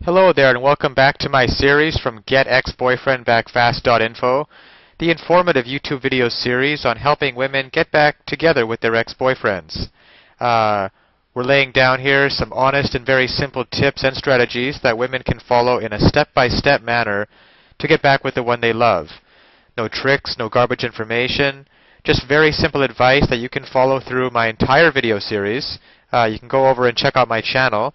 Hello there and welcome back to my series from GetExBoyfriendBackFast.info, the informative YouTube video series on helping women get back together with their ex-boyfriends. We're laying down here some honest and very simple tips and strategies that women can follow in a step-by-step manner to get back with the one they love. No tricks, no garbage information, just very simple advice that you can follow through my entire video series. You can go over and check out my channel.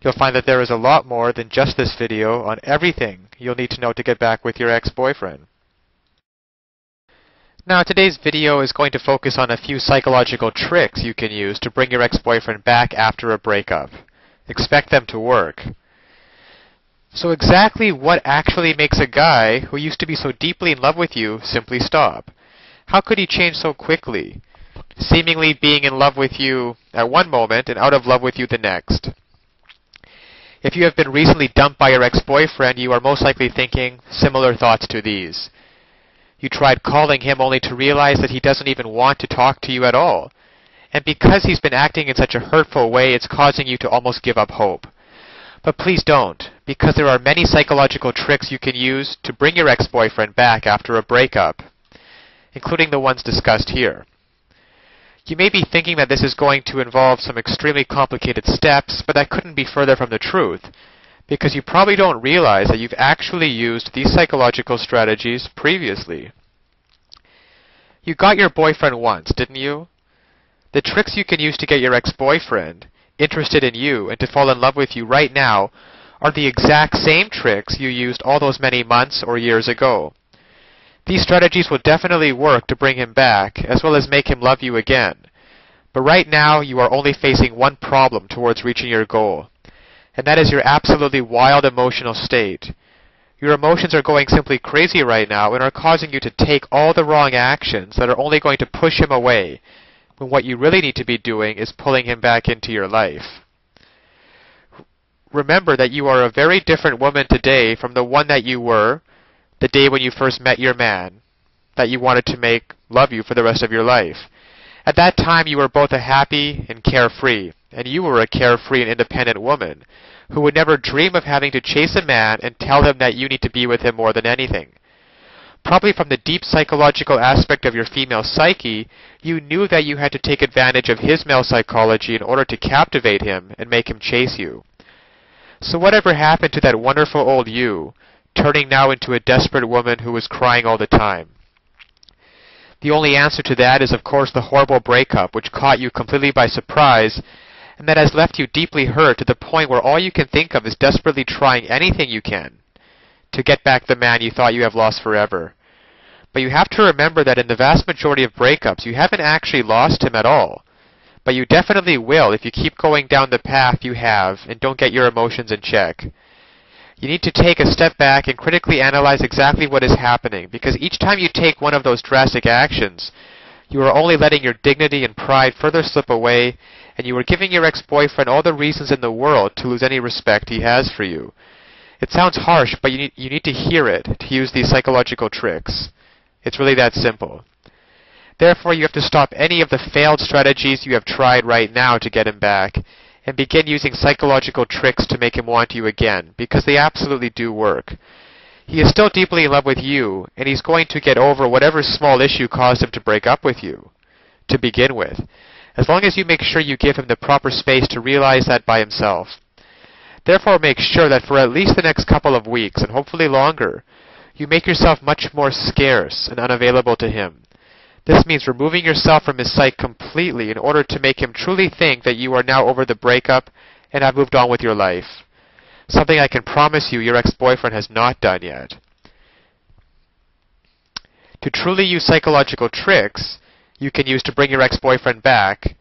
You'll find that there is a lot more than just this video on everything you'll need to know to get back with your ex-boyfriend. Now, today's video is going to focus on a few psychological tricks you can use to bring your ex-boyfriend back after a breakup. Expect them to work. So exactly what actually makes a guy who used to be so deeply in love with you simply stop? How could he change so quickly, seemingly being in love with you at one moment and out of love with you the next? If you have been recently dumped by your ex-boyfriend, you are most likely thinking similar thoughts to these. You tried calling him only to realize that he doesn't even want to talk to you at all. And because he's been acting in such a hurtful way, it's causing you to almost give up hope. But please don't, because there are many psychological tricks you can use to bring your ex-boyfriend back after a breakup, including the ones discussed here. You may be thinking that this is going to involve some extremely complicated steps, but that couldn't be further from the truth, because you probably don't realize that you've actually used these psychological strategies previously. You got your boyfriend once, didn't you? The tricks you can use to get your ex-boyfriend interested in you and to fall in love with you right now are the exact same tricks you used all those many months or years ago. These strategies will definitely work to bring him back, as well as make him love you again. But right now, you are only facing one problem towards reaching your goal, and that is your absolutely wild emotional state. Your emotions are going simply crazy right now and are causing you to take all the wrong actions that are only going to push him away, when what you really need to be doing is pulling him back into your life. Remember that you are a very different woman today from the one that you were the day when you first met your man that you wanted to make love you for the rest of your life. At that time, you were both a happy and carefree, and you were a carefree and independent woman who would never dream of having to chase a man and tell him that you need to be with him more than anything. Probably from the deep psychological aspect of your female psyche, you knew that you had to take advantage of his male psychology in order to captivate him and make him chase you. So whatever happened to that wonderful old you, turning now into a desperate woman who was crying all the time? The only answer to that is, of course, the horrible breakup, which caught you completely by surprise, and that has left you deeply hurt to the point where all you can think of is desperately trying anything you can to get back the man you thought you have lost forever. But you have to remember that in the vast majority of breakups, you haven't actually lost him at all. But you definitely will if you keep going down the path you have and don't get your emotions in check. You need to take a step back and critically analyze exactly what is happening, because each time you take one of those drastic actions, you are only letting your dignity and pride further slip away, and you are giving your ex-boyfriend all the reasons in the world to lose any respect he has for you. It sounds harsh, but you need to hear it to use these psychological tricks. It's really that simple. Therefore, you have to stop any of the failed strategies you have tried right now to get him back, and begin using psychological tricks to make him want you again, because they absolutely do work. He is still deeply in love with you, and he's going to get over whatever small issue caused him to break up with you, to begin with, as long as you make sure you give him the proper space to realize that by himself. Therefore, make sure that for at least the next couple of weeks, and hopefully longer, you make yourself much more scarce and unavailable to him. This means removing yourself from his sight completely in order to make him truly think that you are now over the breakup and have moved on with your life. Something I can promise you your ex-boyfriend has not done yet. To truly use psychological tricks you can use to bring your ex-boyfriend back,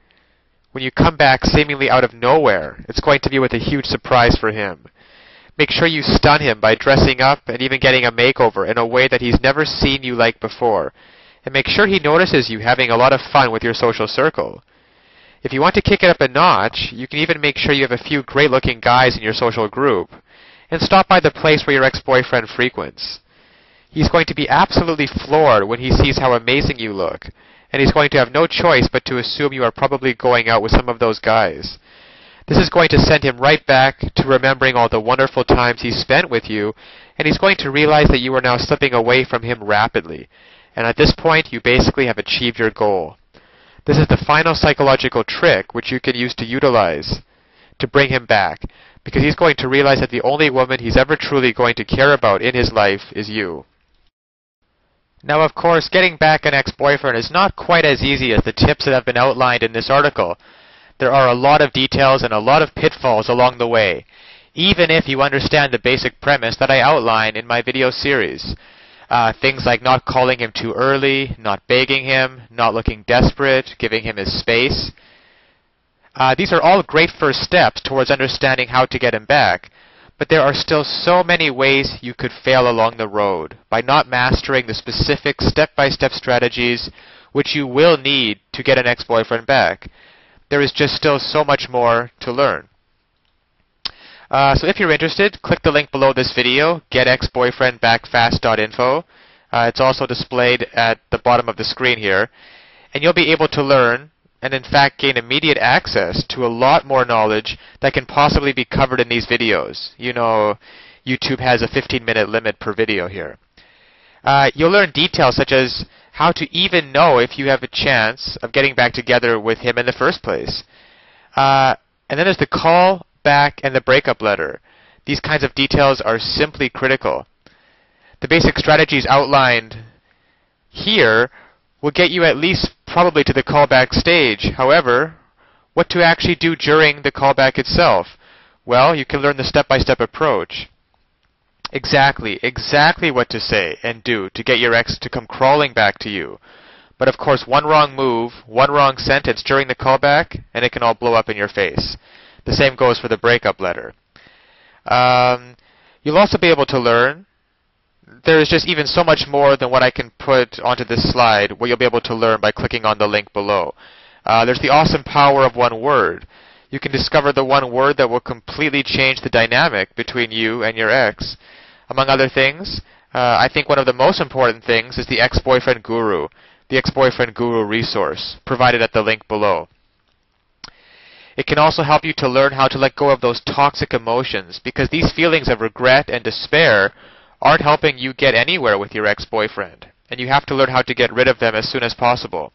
when you come back seemingly out of nowhere, it's going to be with a huge surprise for him. Make sure you stun him by dressing up and even getting a makeover in a way that he's never seen you like before. And make sure he notices you having a lot of fun with your social circle. If you want to kick it up a notch, you can even make sure you have a few great-looking guys in your social group, and stop by the place where your ex-boyfriend frequents. He's going to be absolutely floored when he sees how amazing you look, and he's going to have no choice but to assume you are probably going out with some of those guys. This is going to send him right back to remembering all the wonderful times he spent with you, and he's going to realize that you are now slipping away from him rapidly. And at this point, you basically have achieved your goal. This is the final psychological trick which you can use to utilize to bring him back, because he's going to realize that the only woman he's ever truly going to care about in his life is you. Now, of course, getting back an ex-boyfriend is not quite as easy as the tips that have been outlined in this article. There are a lot of details and a lot of pitfalls along the way, even if you understand the basic premise that I outline in my video series. Things like not calling him too early, not begging him, not looking desperate, giving him his space. These are all great first steps towards understanding how to get him back, but there are still so many ways you could fail along the road by not mastering the specific step-by-step strategies which you will need to get an ex-boyfriend back. There is just still so much more to learn. So if you're interested, click the link below this video, getexboyfriendbackfast.info. It's also displayed at the bottom of the screen here. And you'll be able to learn, and in fact gain immediate access to a lot more knowledge that can possibly be covered in these videos. You know, YouTube has a 15-minute limit per video here. You'll learn details such as how to even know if you have a chance of getting back together with him in the first place. And then there's the call back and the breakup letter. These kinds of details are simply critical. The basic strategies outlined here will get you at least probably to the callback stage. However, what to actually do during the callback itself? Well, you can learn the step-by-step approach. Exactly what to say and do to get your ex to come crawling back to you. But of course, one wrong move, one wrong sentence during the callback, and it can all blow up in your face. The same goes for the breakup letter. You'll also be able to learn. There is just even so much more than what I can put onto this slide, what you'll be able to learn by clicking on the link below. There's the awesome power of one word. You can discover the one word that will completely change the dynamic between you and your ex. Among other things, I think one of the most important things is the ex-boyfriend guru, the ex-boyfriend guru resource, provided at the link below. It can also help you to learn how to let go of those toxic emotions, because these feelings of regret and despair aren't helping you get anywhere with your ex-boyfriend, and you have to learn how to get rid of them as soon as possible.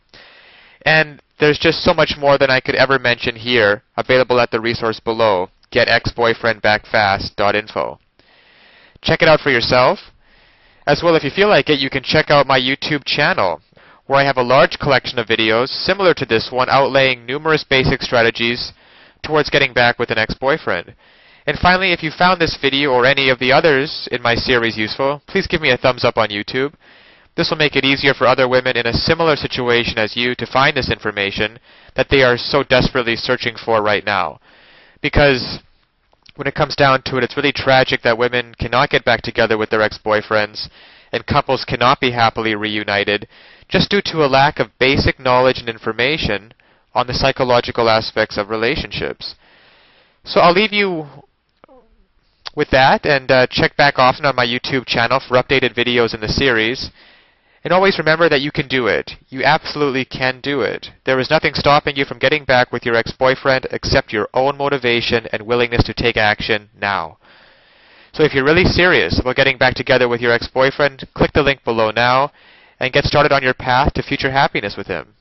And there's just so much more than I could ever mention here, available at the resource below, getexboyfriendbackfast.info. Check it out for yourself. As well, if you feel like it, you can check out my YouTube channel, where I have a large collection of videos similar to this one outlaying numerous basic strategies towards getting back with an ex-boyfriend. And finally, if you found this video or any of the others in my series useful, please give me a thumbs up on YouTube. This will make it easier for other women in a similar situation as you to find this information that they are so desperately searching for right now. Because when it comes down to it, it's really tragic that women cannot get back together with their ex-boyfriends, and couples cannot be happily reunited just due to a lack of basic knowledge and information on the psychological aspects of relationships. So I'll leave you with that, and check back often on my YouTube channel for updated videos in the series. And always remember that you can do it. You absolutely can do it. There is nothing stopping you from getting back with your ex-boyfriend except your own motivation and willingness to take action now. So if you're really serious about getting back together with your ex-boyfriend, click the link below now and get started on your path to future happiness with him.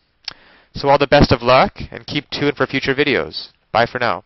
So all the best of luck, and keep tuned for future videos. Bye for now.